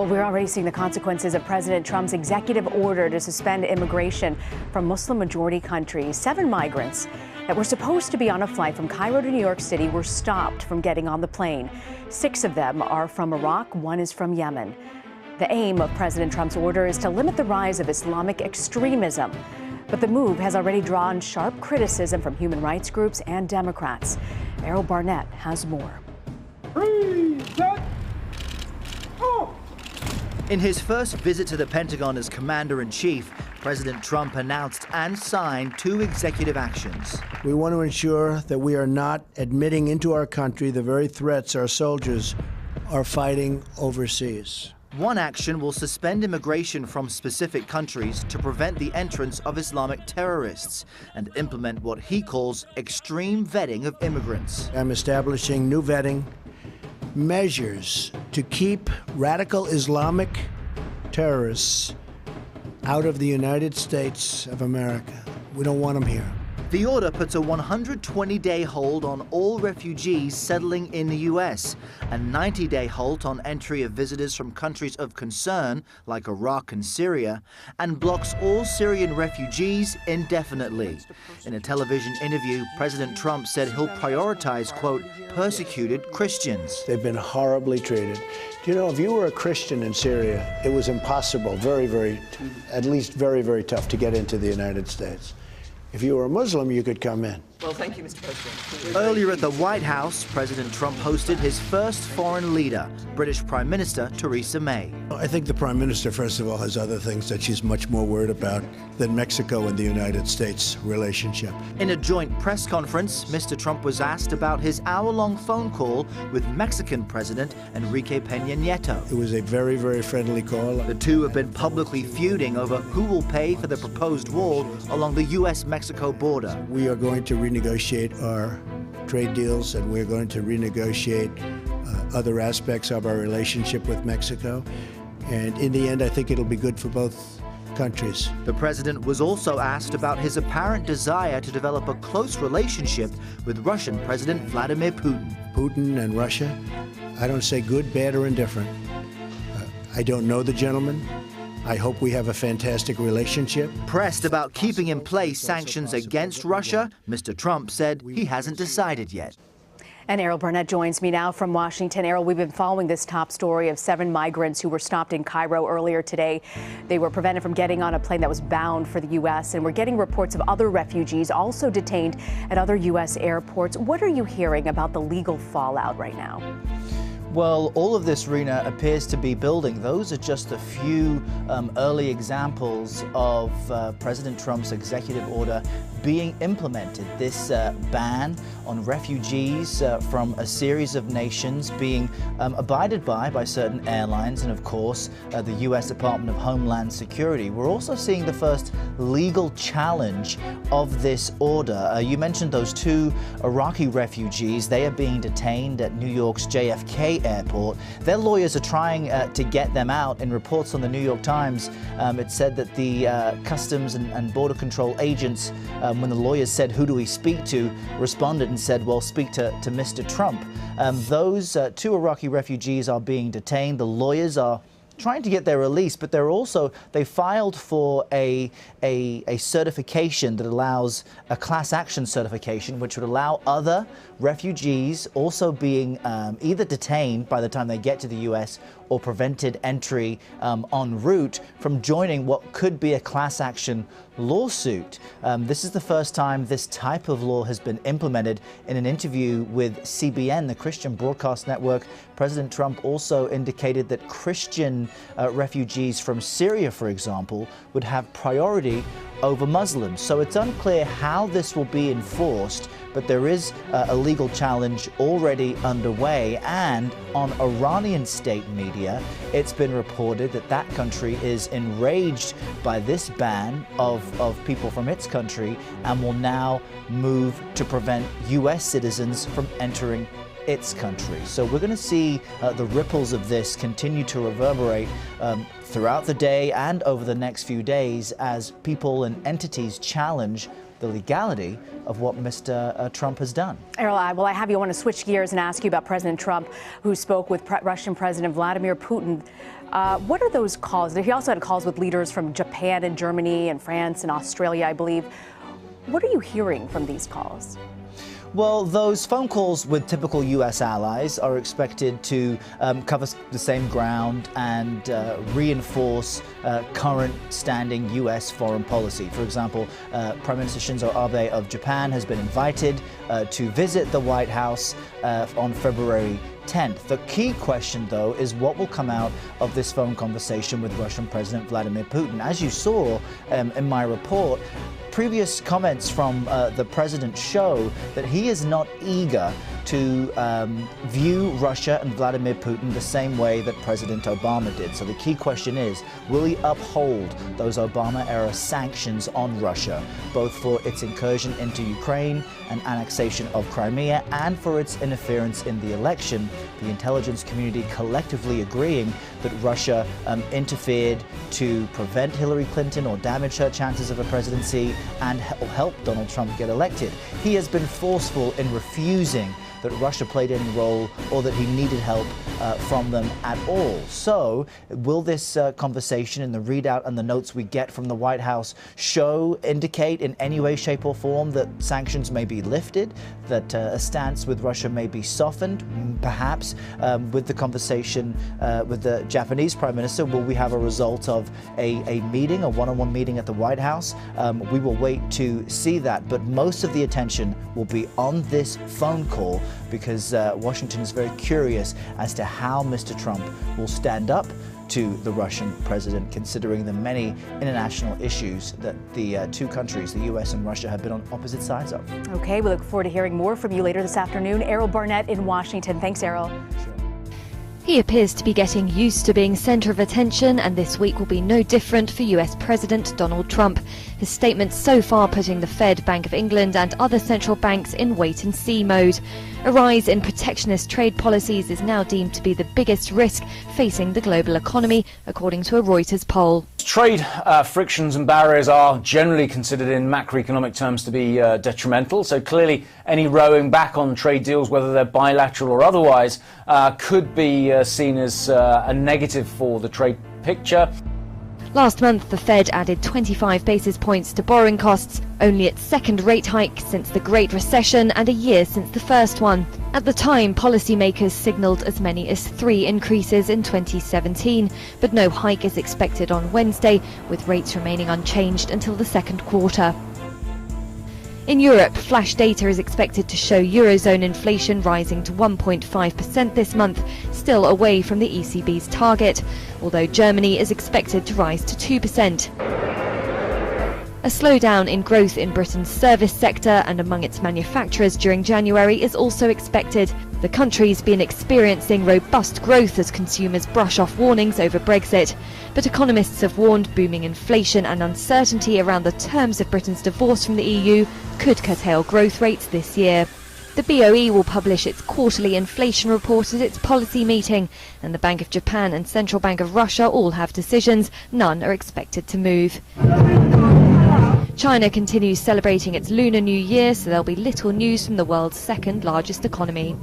Well, we're already seeing the consequences of President Trump's executive order to suspend immigration from Muslim-majority countries. 7 migrants that were supposed to be on a flight from Cairo to New York City were stopped from getting on the plane. 6 of them are from Iraq, 1 is from Yemen. The aim of President Trump's order is to limit the rise of Islamic extremism. But the move has already drawn sharp criticism from human rights groups and Democrats. Errol Barnett has more. 3, set, go! In his first visit to the Pentagon as Commander-in-Chief, President Trump announced and signed 2 executive actions. We want to ensure that we are not admitting into our country the very threats our soldiers are fighting overseas. One action will suspend immigration from specific countries to prevent the entrance of Islamic terrorists and implement what he calls extreme vetting of immigrants. I'm establishing new vetting measures to keep radical Islamic terrorists out of the United States of America. We don't want them here. The order puts a 120-day hold on all refugees settling in the U.S., a 90-day halt on entry of visitors from countries of concern like Iraq and Syria, and blocks all Syrian refugees indefinitely. In a television interview, President Trump said he'll prioritize, quote, persecuted Christians. They've been horribly treated. Do you know, if you were a Christian in Syria, it was impossible, at least very tough to get into the United States. If you were a Muslim, you could come in. Well, thank you, Mr. President. Earlier at the White House, President Trump hosted his first foreign leader, British Prime Minister Theresa May. I think the Prime Minister, first of all, has other things that she's much more worried about than Mexico and the United States relationship. In a joint press conference, Mr. Trump was asked about his hour-long phone call with Mexican President Enrique Peña Nieto. It was a very friendly call. The two have been publicly feuding over who will pay for the proposed wall along the U.S.-Mexico border. We are going to renegotiate our trade deals, and we're going to renegotiate other aspects of our relationship with Mexico. And in the end, I think it'll be good for both countries. The president was also asked about his apparent desire to develop a close relationship with Russian President Vladimir Putin. Putin and Russia, I don't say good, bad, or indifferent. I don't know the gentleman. I hope we have a fantastic relationship. Pressed about keeping in place sanctions against Russia, Mr. Trump said he hasn't decided yet. And Errol Barnett joins me now from Washington. Errol, we've been following this top story of 7 migrants who were stopped in Cairo earlier today. They were prevented from getting on a plane that was bound for the U.S., and we're getting reports of other refugees also detained at other U.S. airports. What are you hearing about the legal fallout right now? Well, all of this, Rena, appears to be building. Those are just a few early examples of President Trump's executive order being implemented. This ban on refugees from a series of nations being abided by certain airlines and, of course, the U.S. Department of Homeland Security. We're also seeing the first legal challenge of this order. You mentioned those 2 Iraqi refugees. They are being detained at New York's JFK airport. Their lawyers are trying to get them out. In reports on the New York Times, it said that the Customs and Border Control agents, when the lawyers said, who do we speak to, responded and said, well, speak to Mr. Trump. Those 2 Iraqi refugees are being detained. The lawyers are trying to get their release, but they filed for a certification that allows a class action certification, which would allow other refugees also being either detained by the time they get to the U.S. or prevented entry en route from joining what could be a class action lawsuit. This is the first time this type of law has been implemented. In an interview with CBN, the Christian Broadcast Network, President Trump also indicated that Christian refugees from Syria, for example, would have priority over Muslims. So it's unclear how this will be enforced, but there is a legal challenge already underway. And on Iranian state media, it's been reported that that country is enraged by this ban of people from its country and will now move to prevent U.S. citizens from entering its country. So we're going to see the ripples of this continue to reverberate throughout the day and over the next few days as people and entities challenge the legality of what Mr. Trump has done. Errol, while I have you, I want to switch gears and ask you about President Trump, who spoke with Russian President Vladimir Putin. What are those calls? He also had calls with leaders from Japan and Germany and France and Australia, I believe. What are you hearing from these calls? Well, those phone calls with typical U.S. allies are expected to cover the same ground and reinforce current standing U.S. foreign policy. For example, Prime Minister Shinzo Abe of Japan has been invited to visit the White House on February 10th. The key question, though, is what will come out of this phone conversation with Russian President Vladimir Putin. As you saw in my report, previous comments from the president show that he is not eager to view Russia and Vladimir Putin the same way that President Obama did. So the key question is, will he uphold those Obama-era sanctions on Russia, both for its incursion into Ukraine and annexation of Crimea and for its interference in the election? The intelligence community collectively agreeing that Russia interfered to prevent Hillary Clinton or damage her chances of a presidency and help Donald Trump get elected. He has been forceful in refusing that Russia played any role or that he needed help from them at all. So will this conversation and the readout and the notes we get from the White House indicate in any way, shape or form that sanctions may be lifted, that a stance with Russia may be softened? Perhaps with the conversation with the Japanese Prime Minister, will we have a result of a meeting, a one-on-one meeting at the White House? We will wait to see that, but most of the attention will be on this phone call because Washington is very curious as to how Mr. Trump will stand up to the Russian president, considering the many international issues that the two countries, the U.S. and Russia, have been on opposite sides of. Okay, we look forward to hearing more from you later this afternoon. Errol Barnett in Washington. Thanks, Errol. Sure. He appears to be getting used to being centre of attention, and this week will be no different for US President Donald Trump. His statements so far putting the Fed, Bank of England and other central banks in wait-and-see mode. A rise in protectionist trade policies is now deemed to be the biggest risk facing the global economy, according to a Reuters poll. Trade frictions and barriers are generally considered in macroeconomic terms to be detrimental. So clearly any rowing back on trade deals, whether they're bilateral or otherwise, could be seen as a negative for the trade picture. Last month, the Fed added 25 basis points to borrowing costs, only its second rate hike since the Great Recession and a year since the first one. At the time, policymakers signalled as many as 3 increases in 2017, but no hike is expected on Wednesday, with rates remaining unchanged until the second quarter. In Europe, flash data is expected to show Eurozone inflation rising to 1.5% this month, still away from the ECB's target, although Germany is expected to rise to 2%. A slowdown in growth in Britain's service sector and among its manufacturers during January is also expected. The country's been experiencing robust growth as consumers brush off warnings over Brexit. But economists have warned booming inflation and uncertainty around the terms of Britain's divorce from the EU could curtail growth rates this year. The BOE will publish its quarterly inflation report at its policy meeting, and the Bank of Japan and Central Bank of Russia all have decisions. None are expected to move. China continues celebrating its Lunar New Year, so there'll be little news from the world's second largest economy.